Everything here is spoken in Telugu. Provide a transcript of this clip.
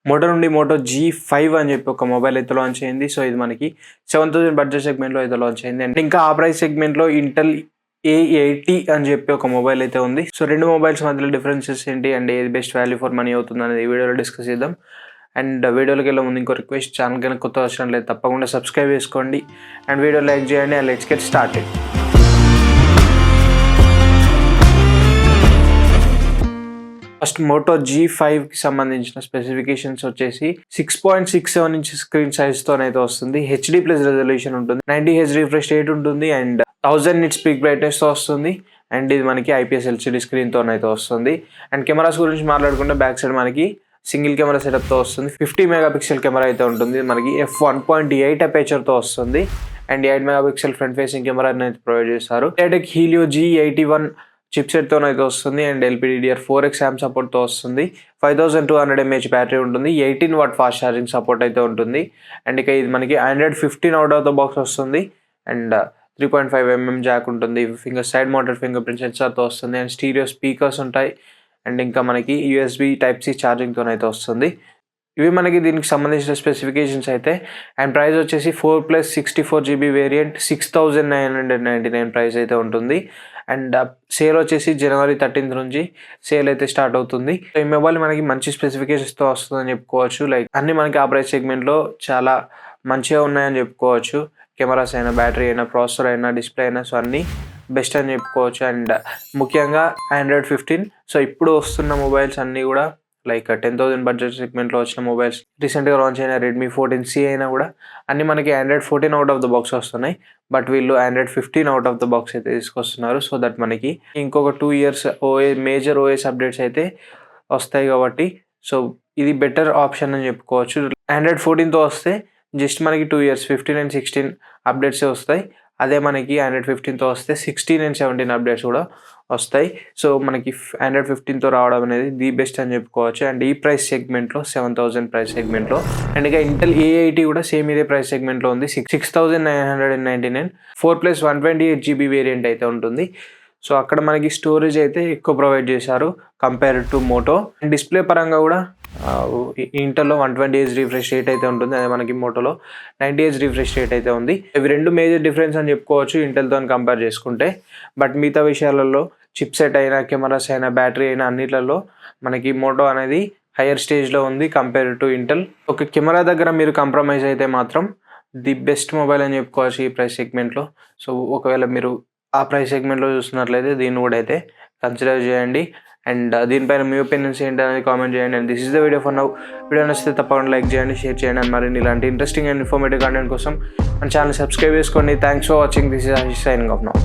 మోటో నుండి మోటో G5 అని చెప్పి ఒక మొబైల్ అయితే లాంచ్ అయింది. సో ఇది మనకి 7000 బడ్జెట్ సెగ్మెంట్లో అయితే లాంచ్ అయింది. అండ్ ఇంకా ఆ ప్రైస్ సెగ్మెంట్లో ఇంటెల్ A80 అని చెప్పి ఒక మొబైల్ అయితే ఉంది. సో రెండు మొబైల్స్ మధ్యలో డిఫరెన్సెస్ ఏంటి అండ్ ఏది బెస్ట్ వాల్యూ ఫర్ మనీ అవుతుంది అనేది ఈ వీడియోలో డిస్కస్ చేద్దాం. అండ్ వీడియోలోకి వెళ్ళే ముందు ఇంకో రిక్వెస్ట్, ఛానల్ కనుక కొత్త అవసరం లేదు తప్పకుండా సబ్స్క్రైబ్ చేసుకోండి అండ్ వీడియో లైక్ చేయండి. And let's get started. First Moto G5కి సంబంధించిన స్పెసిఫికేషన్స్ వచ్చేసి 6.67 ఇంచ్ స్క్రీన్ సైజ్తోనైతే వస్తుంది. HD+ రెజల్యూషన్ ఉంటుంది, 90Hz రిఫ్రెష్ రేట్ ఉంటుంది అండ్ 1000 నిట్స్ పీక్ బ్రైట్నెస్తో వస్తుంది. అండ్ ఇది మనకి IPS LCD స్క్రీన్తోనైతే వస్తుంది. అండ్ కెమెరాస్ గురించి మాట్లాడుకుంటే బ్యాక్ సైడ్ మనకి సింగిల్ కెమెరా సెటప్తో వస్తుంది. 50 మెగాపిక్సెల్ కెమెరా అయితే ఉంటుంది. మనకి f1.8 అపేచర్తో వస్తుంది and 8 megapixel front facing camera అయితే ప్రొవైడ్ చేస్తారు. డైరెక్ట్ హీలియో G81 చిప్సెట్తోనైతే వస్తుంది అండ్ LPDDR4X RAM సపోర్ట్తో వస్తుంది. 5200 mAh బ్యాటరీ ఉంటుంది. 18W ఫాస్ట్ ఛార్జింగ్ సపోర్ట్ అయితే ఉంటుంది. అండ్ ఇక ఇది మనకి Android 15 out of the box వస్తుంది అండ్ 3.5mm జాక్ ఉంటుంది. సైడ్ మౌంటెడ్ ఫింగర్ ప్రింట్ సెన్సార్తో వస్తుంది అండ్ స్టీరియో స్పీకర్స్ ఉంటాయి. అండ్ ఇంకా మనకి USB Type-C ఛార్జింగ్తోనైతే వస్తుంది. ఇవి మనకి దీనికి సంబంధించిన స్పెసిఫికేషన్స్ అయితే. అండ్ ప్రైస్ వచ్చేసి 4+64GB వేరియంట్ 6999 ప్రైస్ అయితే ఉంటుంది. అండ్ సేల్ వచ్చేసి January 13th నుంచి సేల్ అయితే స్టార్ట్ అవుతుంది. సో ఈ మొబైల్ మనకి మంచి స్పెసిఫికేషన్స్తో వస్తుందని చెప్పుకోవచ్చు. లైక్ అన్ని మనకి ఆ ప్రైస్ సెగ్మెంట్లో చాలా మంచిగా ఉన్నాయని చెప్పుకోవచ్చు. కెమెరాస్ అయినా, బ్యాటరీ అయినా, ప్రాసెసర్ అయినా, డిస్ప్లే అయినా, సో అన్నీ బెస్ట్ అని చెప్పుకోవచ్చు. అండ్ ముఖ్యంగా Android 15. సో ఇప్పుడు వస్తున్న మొబైల్స్ అన్నీ కూడా లైక్ 10,000 బడ్జెట్ సెగ్మెంట్లో వచ్చిన మొబైల్స్, రీసెంట్గా లాంచ్ అయిన Redmi 14C అయినా కూడా అన్నీ మనకి Android 14 out of the box వస్తున్నాయి. బట్ వీళ్ళు Android 15 out of the box అయితే తీసుకొస్తున్నారు. సో దట్ మనకి ఇంకొక 2 years మేజర్ OS అప్డేట్స్ అయితే వస్తాయి కాబట్టి సో ఇది బెటర్ ఆప్షన్ అని చెప్పుకోవచ్చు. Android 14తో వస్తే జస్ట్ మనకి 2 years 15 and 16 అప్డేట్సే వస్తాయి. అదే మనకి Android 15తో వస్తే 16 and 17 అప్డేట్స్ కూడా వస్తాయి. సో మనకి Android 15తో రావడం అనేది ది బెస్ట్ అని చెప్పుకోవచ్చు. అండ్ ఈ ప్రైస్ సెగ్మెంట్లో 7000 ప్రైస్ సెగ్మెంట్లో. అండ్ ఇక ఇంటెల్ A80 కూడా సేమ్ ఇదే ప్రైస్ సెగ్మెంట్లో ఉంది. 6999 4+128GB వేరియంట్ అయితే ఉంటుంది. సో అక్కడ మనకి స్టోరేజ్ అయితే ఎక్కువ ప్రొవైడ్ చేశారు compare to Moto. And display పరంగా కూడా ఇంటర్లో 120Hz రిఫ్రెష్ రేట్ అయితే ఉంటుంది. అదే మనకి మోటోలో 90Hz రిఫ్రెష్ రేట్ అయితే ఉంది. ఇవి రెండు మేజర్ డిఫరెన్స్ అని చెప్పుకోవచ్చు ఇంటెల్తో కంపేర్ చేసుకుంటే. బట్ మిగతా విషయాలలో చిప్సెట్ అయినా, కెమెరాస్ అయినా, బ్యాటరీ అయినా అన్నిట్లలో మనకి మోటో అనేది హయ్యర్ స్టేజ్లో ఉంది కంపేర్ టు ఇంటెల్. ఒక కెమెరా దగ్గర మీరు కాంప్రమైజ్ అయితే మాత్రం ది బెస్ట్ మొబైల్ అని చెప్పుకోవచ్చు ఈ ప్రైస్ సెగ్మెంట్లో. సో ఒకవేళ మీరు ఆ ప్రైస్ సెగ్మెంట్లో చూస్తున్నట్లయితే దీన్ని కూడా అయితే కన్సిడర్ చేయండి. అండ్ దీనిపైన మీ ఒపీనియన్స్ ఏంటి అనేది కామెంట్ చేయండి. And this is the video for now. Video నచ్చితే తప్పకుండా లైక్ చేయండి, షేర్ చేయండి. అండ్ మరిన్ని ఇలాంటి ఇంట్రెస్టింగ్ అండ్ ఇన్ఫర్మేటివ్ కంటెంట్ కోసం మన ఛానల్ సబ్స్క్రైబ్ చేసుకోండి. Thanks for watching. This is Ashish signing off now.